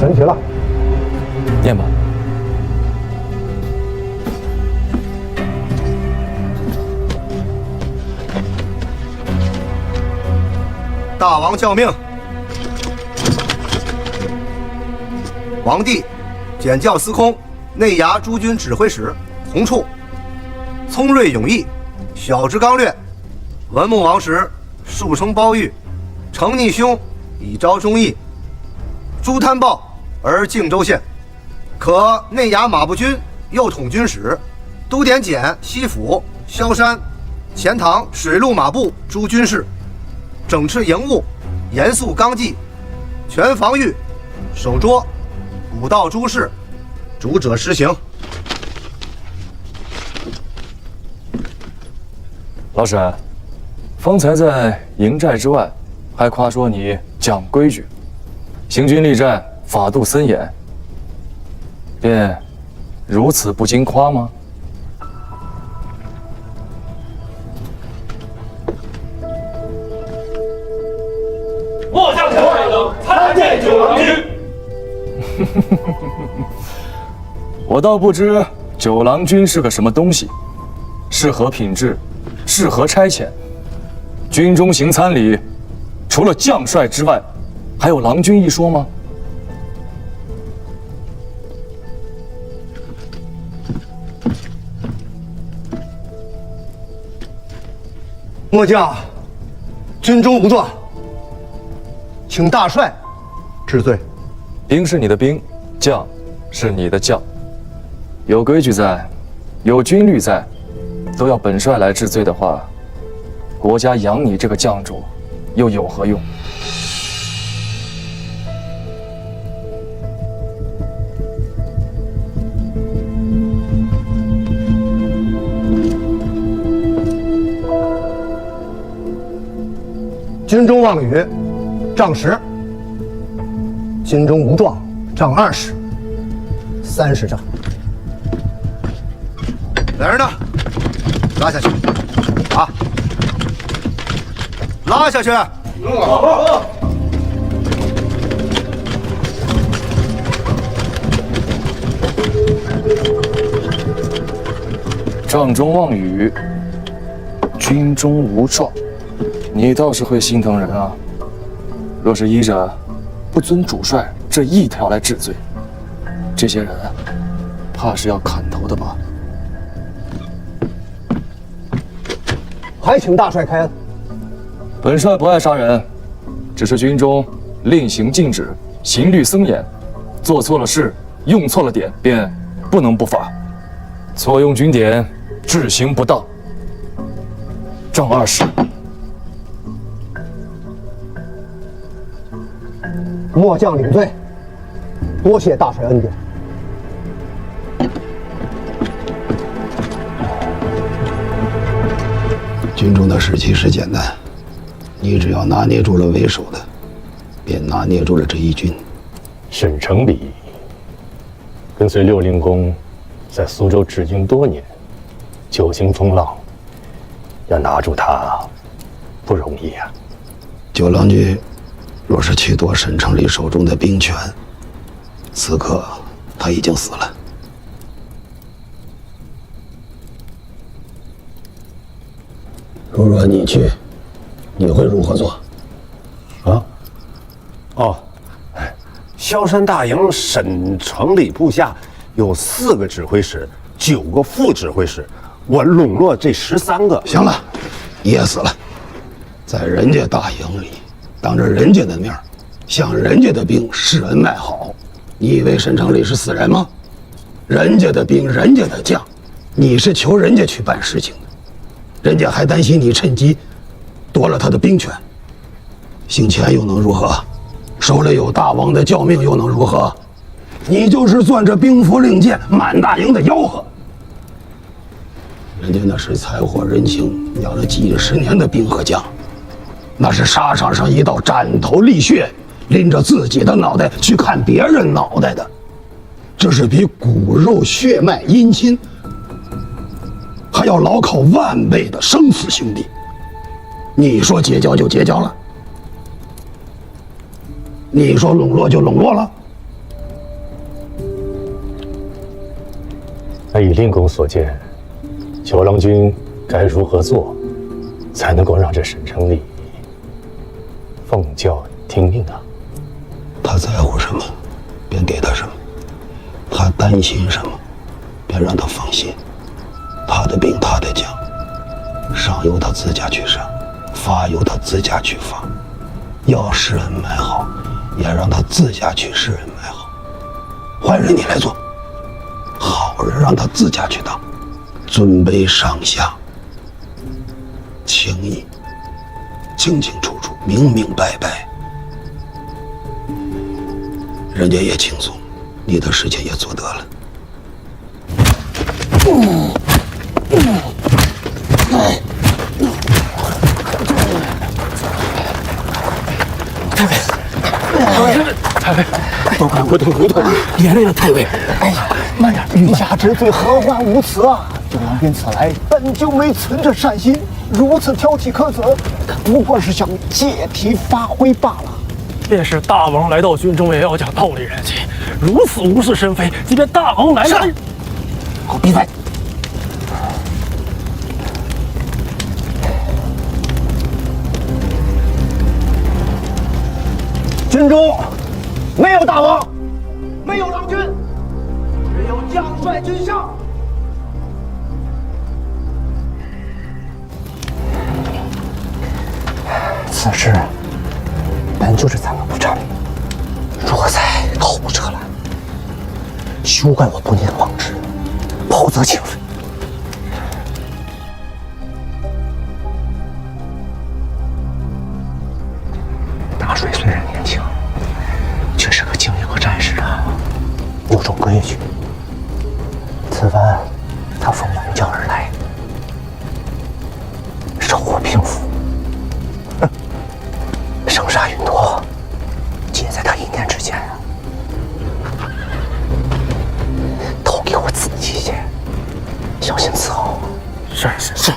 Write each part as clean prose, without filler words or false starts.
神奇了。念吧。大王教命，王帝检校司空、内衙诸军指挥使洪处，聪锐勇毅，晓之刚略，文穆王时数称褒誉，承逆兄以昭忠义，诛贪暴而靖州县。可内衙马步军右统军使，都点检西府、萧山、钱塘水陆马步诸军事，整饬营务，严肃纲纪，全防御，守捉，古道诸事，主者施行。老沈，方才在营寨之外，还夸说你讲规矩，行军立战法度森严，便如此不经夸吗？末将陈海等参见九郎君。我倒不知九郎君是个什么东西，是何品质，是何差遣？军中行参礼，除了将帅之外，还有郎君一说吗？末将军中无状，请大帅治罪。兵是你的兵，将是你的将，有规矩在，有军律在，都要本帅来治罪的话，国家养你这个将主又有何用？军中妄语，杖10；军中无状，杖20，30杖。来人呐，拉下去！啊，拉下去！帐中妄语，军中无状，你倒是会心疼人啊！若是依着不遵主帅这一条来治罪，这些人怕是要砍头的吧？还请大帅开恩。本帅不爱杀人，只是军中令行禁止，刑律森严，做错了事，用错了典，便不能不罚。错用军典，治刑不当，杖20。末将领罪，多谢大帅恩典。军中的事其实简单，你只要拿捏住了为首的，便拿捏住了这一军。沈承礼跟随六令公在苏州治军多年，久经风浪，要拿住他不容易啊。九郎君若是去夺沈承礼手中的兵权，此刻他已经死了。如若你去，你会如何做？萧山大营沈承礼部下有4个指挥使，9个副指挥使，我笼络这13个。行了，你也死了，在人家大营里，当着人家的面，向人家的兵施恩卖好，你以为沈承礼是死人吗？人家的兵，人家的将，你是求人家去办事情的，人家还担心你趁机夺了他的兵权，姓钱又能如何？手里有大王的教命又能如何？你就是攥着兵符令箭，满大营的吆喝。人家那是财货人情，养了几十年的兵和将，那是沙场上一道斩头立血，拎着自己的脑袋去看别人脑袋的，这是比骨肉血脉姻亲还要牢靠万倍的生死兄弟。你说结交就结交了，你说笼络就笼络了，那以令公所见，九郎君该如何做，才能够让这沈城里奉教听命啊？他在乎什么，便给他什么；他担心什么，便让他放心。他的病他的讲，上由他自家去上，发由他自家去发。要施恩买好，也让他自家去施恩买好。坏人你来做，好人让他自家去当。尊卑上下，情义清清楚楚，明明白白，人家也轻松，你的事情也做得了。太尉，都快昏头了，别累了，太尉。哎呀，慢点，欲加之罪，何患无辞啊！九郎君此来本就没存着善心，如此挑剔苛责，不过是想借题发挥罢了。便是大王来到军中，也要讲道理人情，如此无事生非，即便大王来了，给我闭嘴！军中没有大王，没有郎君，只有将帅军相。此事本就是咱们不善，若再口无遮拦，休怪我不念往之，否则请罪。大帅虽然年轻，却是个经历过战事的，有种规矩。此番他奉王将而来，手握兵符，生杀予夺，皆在他一念之间啊！都给我仔细些，小心伺候。是。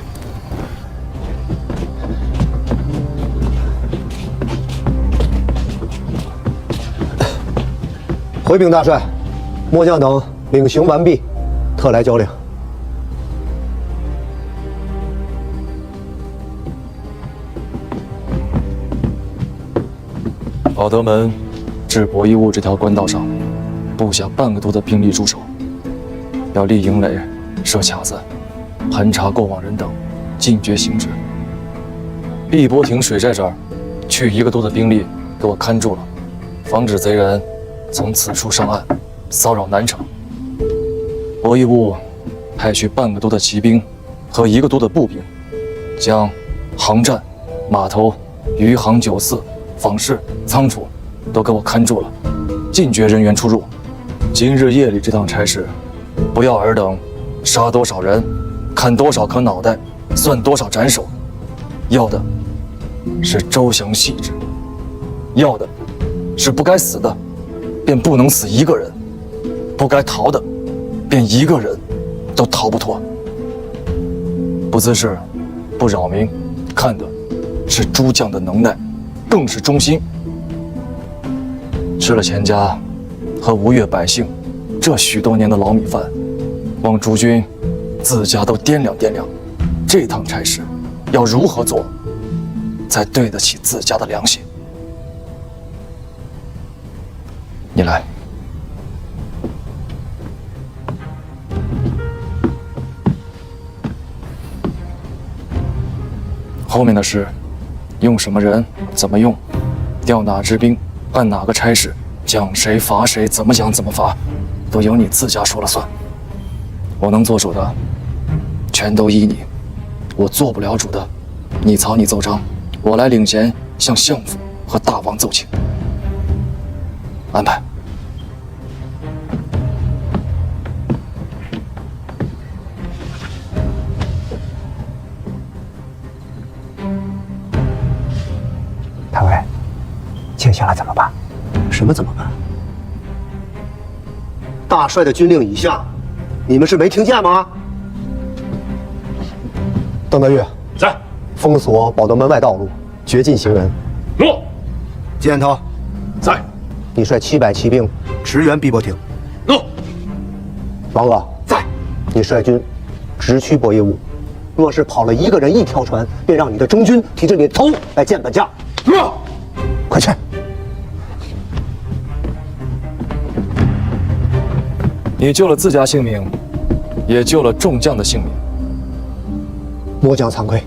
回禀大帅，末将等领刑完毕，特来交令。保德门至博弈坞这条官道上，布下半个多的兵力驻守，要立营垒、设卡子，盘查过往人等，禁绝行止。碧波亭水寨这儿，去1个多的兵力给我看住了，防止贼人从此处上岸，骚扰南城。博弈坞派去半个多的骑兵和1个多的步兵，将航站、码头、余杭酒肆、坊市、仓储都给我看住了，禁绝人员出入。今日夜里这趟差事，不要尔等杀多少人，砍多少颗脑袋，算多少斩首，要的是周详细致，要的是不该死的便不能死1个人，不该逃的便1个人都逃不脱。不滋事，不扰民，看的是诸将的能耐，更是忠心。吃了钱家和吴越百姓这许多年的老米饭，望诸君自家都掂量掂量，这趟差事要如何做，才对得起自家的良心。你来。后面的事，用什么人，怎么用，调哪支兵，办哪个差事，讲谁罚谁，怎么讲怎么罚，都由你自家说了算。我能做主的，全都依你；我做不了主的，你草拟奏章，我来领衔向相府和大王奏请。安排。太尉，接下来怎么办？什么怎么办？大帅的军令已下，你们是没听见吗？邓德裕在，封锁保德门外道路，绝禁行人。诺。箭头在，你率700骑兵驰援碧波亭。诺。王鄂在，你率军直趋博弈坞，若是跑了一个人一条船，便让你的中军提着你的头来见本将。快去！你救了自家性命，也救了众将的性命。末将惭愧。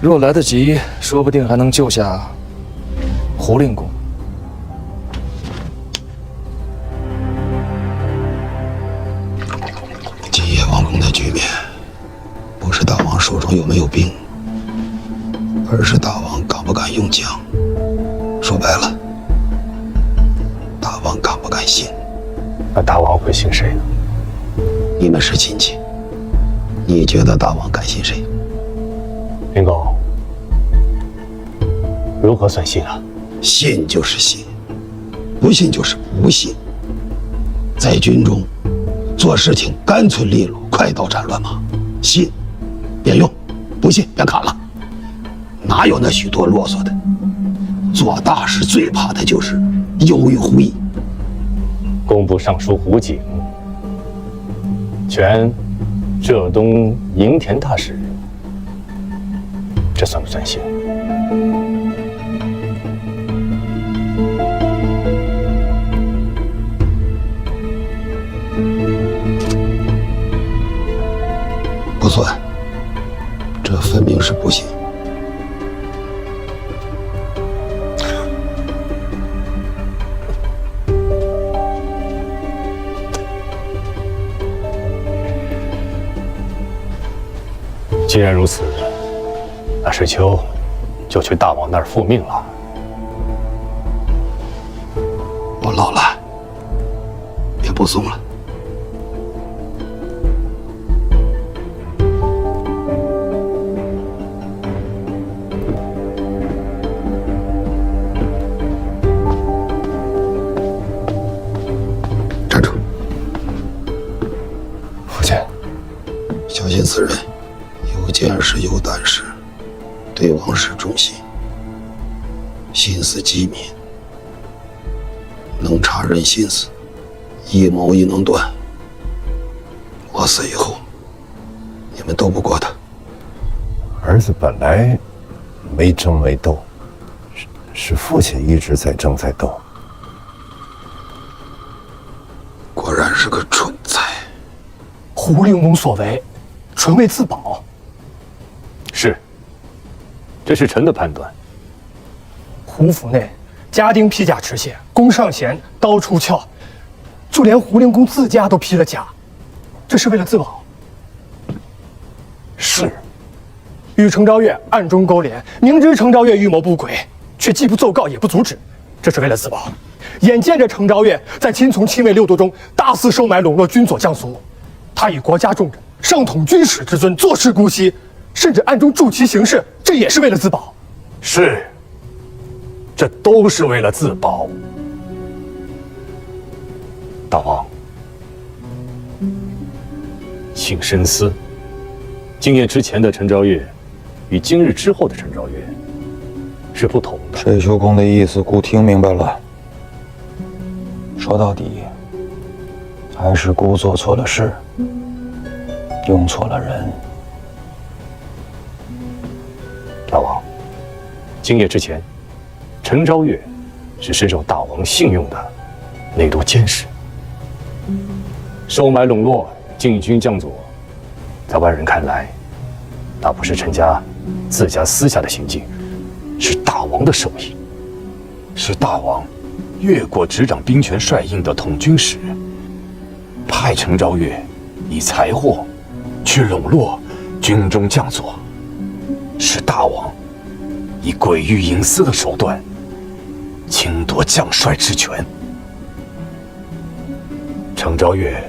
若来得及，说不定还能救下胡令公。今夜王宫的局面，不是大王手中有没有兵，而是大王敢不敢用将。说白了，大王敢不敢信？那大王会信谁呢？你们是亲戚，你觉得大王敢信谁？林公，如何算信啊？信就是信，不信就是不信。在军中做事情干脆利落，快刀斩乱麻。信便用，不信便砍了。哪有那许多啰嗦的？做大事最怕的就是犹豫狐疑。工部尚书胡景，全浙东营田大使，这算不算信？不算，这分明是不信。既然如此，那水丘就去大王那儿复命了。我老了，便不送了。站住！父亲，小心此人。有见识，有胆识，对王室忠心，心思机敏，能察人心思，一谋亦能断。我死以后，你们斗不过他。儿子本来没争没斗，是父亲一直在争在斗。果然是个蠢材。胡令公所为，纯为自保。是，这是臣的判断。胡府内家丁披甲持械，弓上弦，刀出鞘，就连胡令公自家都披了甲，这是为了自保。是，与程昭月暗中勾连，明知程昭月预谋不轨，却既不奏告也不阻止，这是为了自保。眼见着程昭月在亲从亲卫六都中大肆收买笼络军佐将俗，他以国家重任，上统军使之尊，坐视姑息，甚至暗中助其行事，这也是为了自保。是，这都是为了自保。大王，请深思，今夜之前的陈昭月，与今日之后的陈昭月是不同的。水丘公的意思，姑听明白了。说到底，还是姑做错了事，用错了人。大王，今夜之前，陈昭月是深受大王信用的内都监使，收买笼络禁军将佐，在外人看来，那不是陈家自家私下的行径，是大王的手艺，是大王越过执掌兵权帅印的统军使，派陈昭月以财货去笼络军中将佐。是大王以诡域隐私的手段侵夺将帅之权。程昭月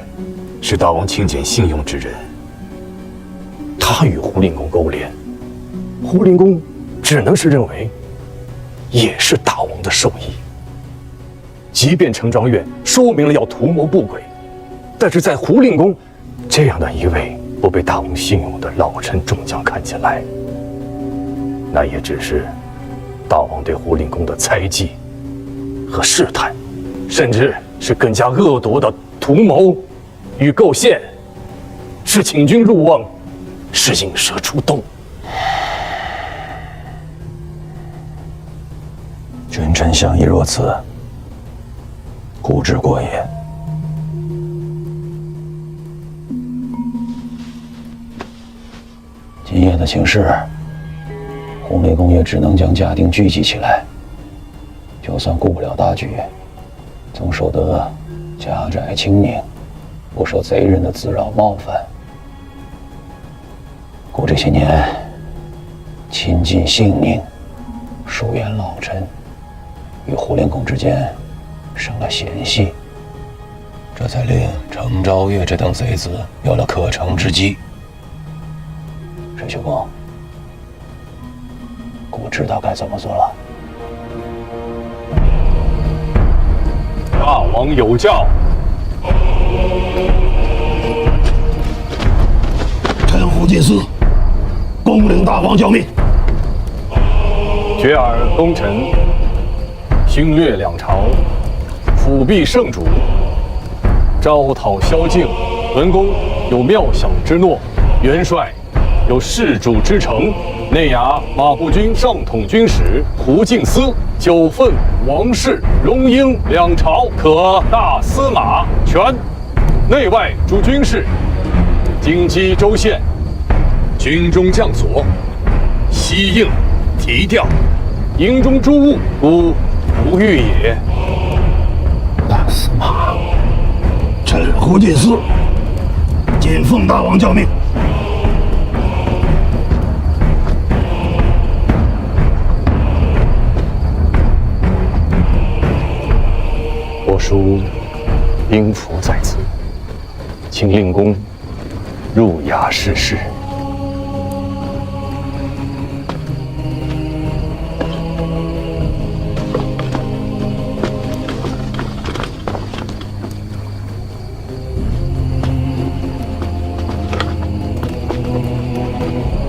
是大王亲拣信用之人，他与胡令公勾连，胡令公只能是认为也是大王的授意。即便程昭月说明了要图谋不轨，但是在胡令公这样的一位不被大王信用的老臣众将看起来，那也只是大王对胡令公的猜忌和试探，甚至是更加恶毒的图谋与构陷，是请君入瓮，是引蛇出洞。君臣相议若此，固之过也。今夜的请示，红雷公也只能将家丁聚集起来，就算顾不了大局，总守得家宅清宁，不受贼人的滋扰冒犯。故这些年亲近性命，疏远老臣，与胡连公之间生了嫌隙，这才令程昭月这等贼子有了可乘之机。水秀公，我知道该怎么做了。大王有教。臣胡进思，恭领大王教命。决尔功臣，勋略两朝，辅弼圣主，招讨宵禁。文公有妙想之诺，元帅有事主之诚。内衙马步军上统军使胡敬思，九份王室荣膺两朝，可大司马权。内外诸军事，京畿州县，军中将所，西应提调，营中诸务，故不欲也。大司马，臣胡进思，谨奉大王教命。我书兵符在此，请令公入衙试试。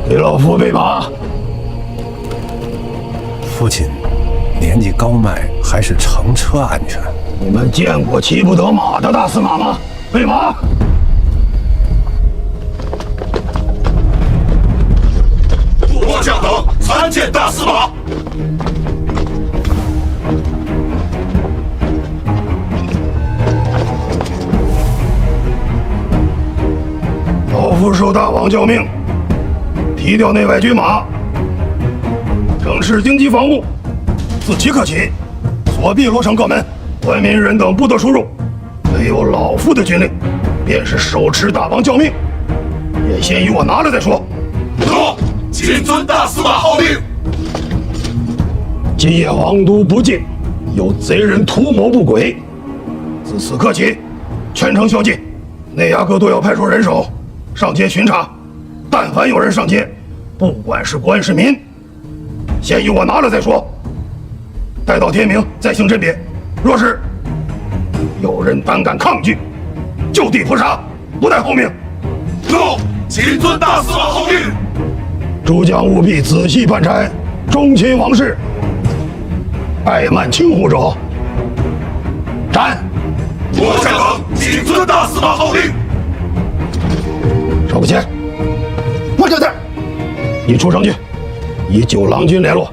给老夫备马。父亲年纪高迈，还是乘车安全。你们见过骑不得马的大司马吗？备马！末将等参见大司马。老夫受大王教命，提调内外军马，正式京畿防务。自即刻起，锁闭罗城各门，官民人等不得出入。没有老夫的军令，便是手持大王教命。也先与我拿来再说。诺，谨遵大司马号令。今夜皇都不进，有贼人图谋不轨。自此刻起，全城宵禁，内衙各都要派出人手上街巡查。但凡有人上街，不管是官是民，先与我拿了再说。待到天明再行甄别。若是有人胆敢抗拒，就地扑杀，不待后命。诺，谨遵大司马号令。诸将务必仔细办差，忠亲王室，怠慢轻忽者斩。末将等谨遵大司马号令。少不谦，我这是。你出城去，与九郎君联络，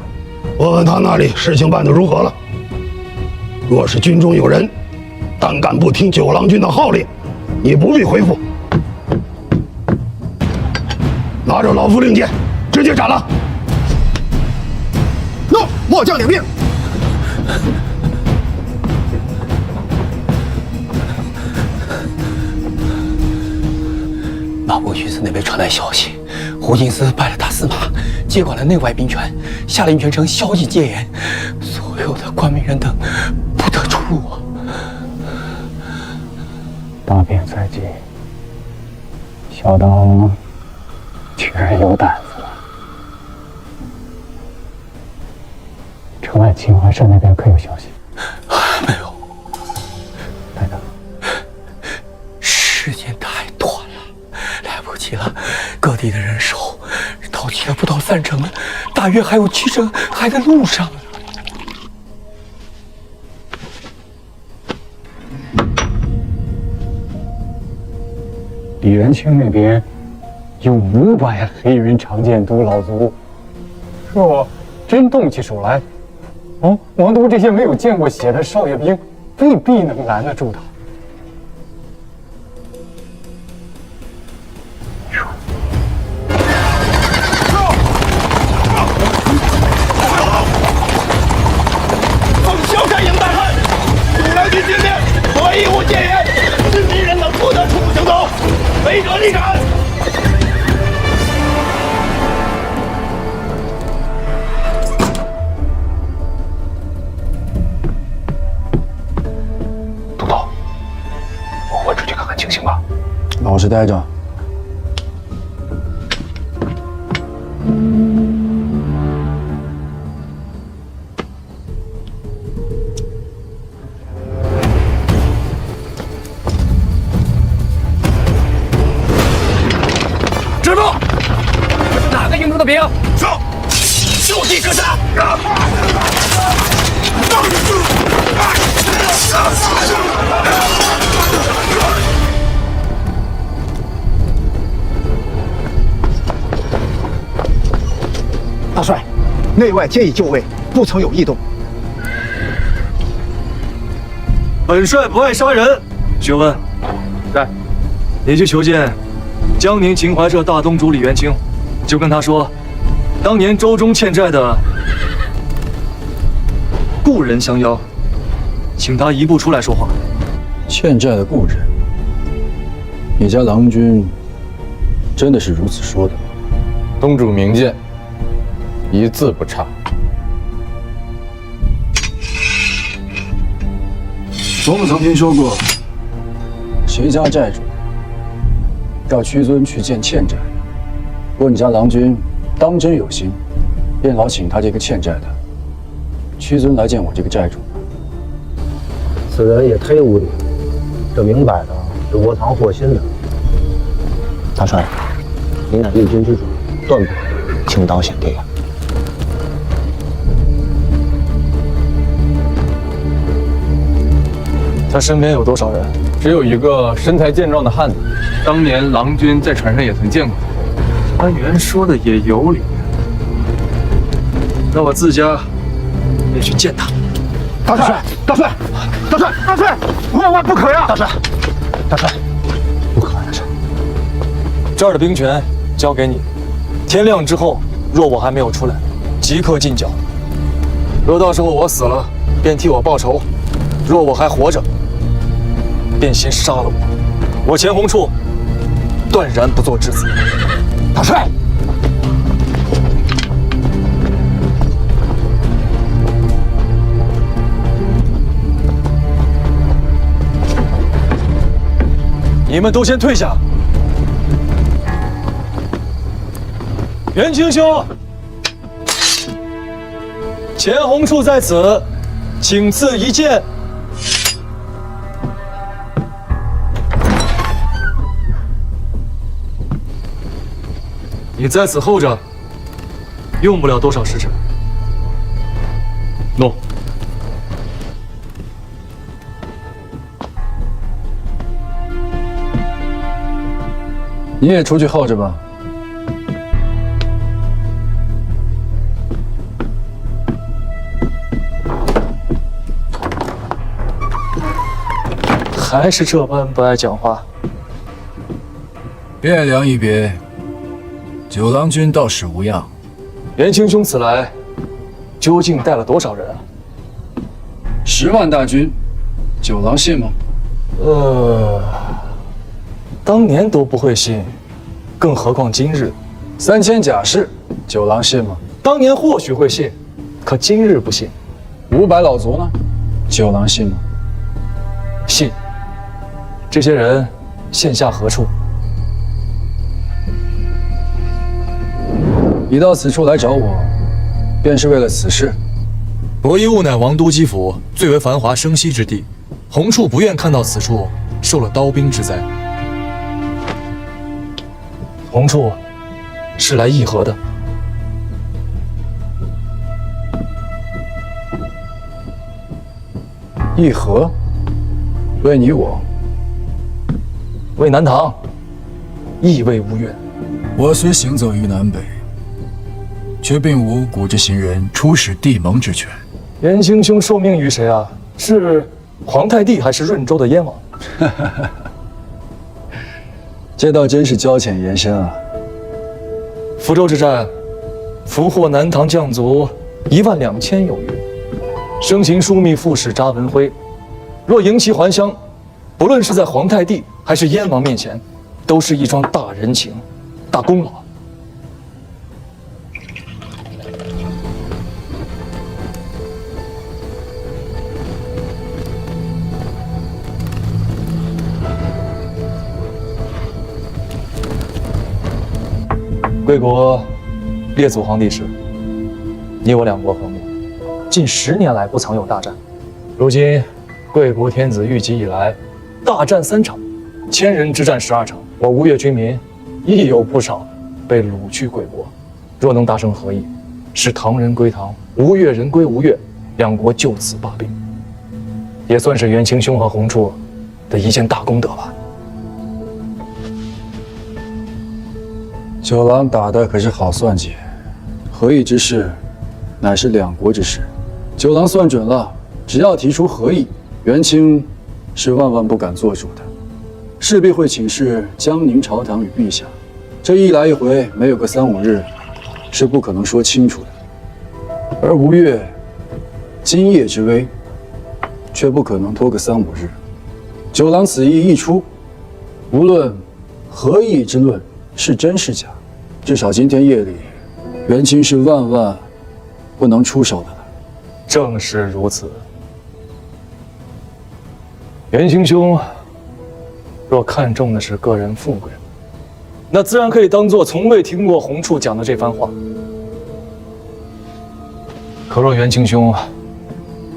问问他那里事情办得如何了。若是军中有人胆敢不听九郎君的号令，你不必回复，拿着老夫令箭，直接斩了。诺，末将领命。马步军司那边传来消息，胡进思拜了大司马，接管了内外兵权，下令全城宵禁戒严，所有的官民人等不得出入。大变在即，小党居然有胆子了。城外秦淮社那边可有消息？没有。来的。时间太短了，来不及了。各地的人手到齐了不到3成了，大约还有7成还在路上呢。李元清那边有500黑云长剑都老卒，若真动起手来，王都这些没有见过血的少爷兵，未必能拦得住他。奉萧山营大汉，五郎军听令，何义务戒严，是敌人等不得出入行走，违者立斩。都头，我出去看看情形吧。老实待着。知道，这是哪个营中的兵？上，就地射杀！大帅，内外皆已就位，不曾有异动。本帅不爱杀人。询问，在，你去求见江宁秦淮社大东主李元清，就跟他说，当年周中欠债的故人相邀，请他一步出来说话。欠债的故人，你家郎君真的是如此说的？东主明鉴，一字不差。伯母曾听说过，谁家债主要屈尊去见欠债，若你家郎君当真有心，便劳请他这个欠债的屈尊来见我这个债主。此人也忒无礼，这明摆的是窝藏祸心的。大帅，你乃立军之主，断不可轻刀显地啊！他身边有多少人？只有一个身材健壮的汉子，当年郎君在船上也曾见过他。安元说的也有理，那我自家也去见他。大帅，大帅，大帅，大帅，万万不可呀！大帅，大帅，不可呀！这儿的兵权交给你，天亮之后，若我还没有出来，即刻进剿。若到时候我死了，便替我报仇；若我还活着，便先杀了我。我钱洪处断然不做质子。大帅，你们都先退下。元清兄，钱洪处在此，请赐一剑。你在此候着，用不了多少时辰。诺。你也出去候着吧。还是这般不爱讲话。汴梁一别，九郎君倒是无恙。元清兄此来，究竟带了多少人啊？10万大军，九郎信吗？当年都不会信，更何况今日？3000甲士，九郎信吗？当年或许会信，可今日不信。500老卒呢？九郎信吗？信。这些人现下何处？你到此处来找我，便是为了此事。伯夷吾乃王都基府最为繁华生息之地，洪处不愿看到此处受了刀兵之灾。洪处是来议和的。议和？为你我？为南唐，亦未无怨。我虽行走于南北，却并无古之行人出使地盟之权。元清兄受命于谁啊？是皇太帝还是润州的燕王？这倒真是交浅言深啊！福州之战，俘获南唐将卒12000有余，生擒枢密副使查文辉。若迎其还乡，不论是在皇太帝还是燕王面前，都是一桩大人情、大功劳。贵国列祖皇帝时，你我两国和睦，近10年来不曾有大战。如今贵国天子御疾以来，大战3场，千人之战12场，我吴越军民亦有不少被掳去贵国。若能达成和议，使唐人归唐，吴越人归吴越，两国就此罢兵，也算是元清兄和洪处的一件大功德吧。九郎打的可是好算计，和议之事，乃是两国之事。九郎算准了，只要提出和议，元清是万万不敢做主的，势必会请示江宁朝堂与陛下。这一来一回，没有个3、5日，是不可能说清楚的。而吴越今夜之危，却不可能拖个3、5日。九郎此意一出，无论和议之论是真是假，至少今天夜里，元清是万万不能出手的了。正是如此。元清兄若看重的是个人富贵，那自然可以当作从未听过洪处讲的这番话。可若元清兄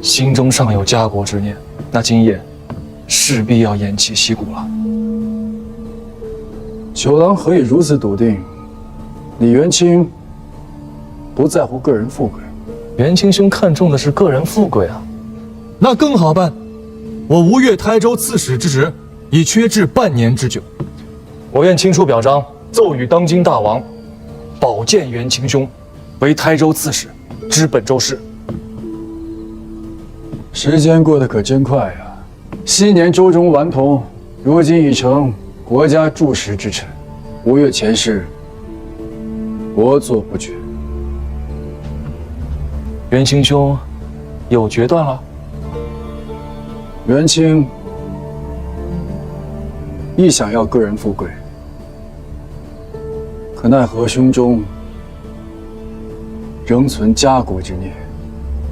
心中尚有家国之念，那今夜势必要偃旗息鼓了。九郎何以如此笃定？李元清不在乎个人富贵，元清兄看重的是个人富贵啊，那更好办。我吴越台州刺史之职已缺至半年之久，我愿亲书表彰，奏与当今大王，保荐元清兄为台州刺史，知本州事。时间过得可真快啊！昔年周中顽童，如今已成国家柱石之臣，吴越前世，国祚不绝。元清兄有决断了？元清亦想要个人富贵，可奈何胸中仍存家国之念。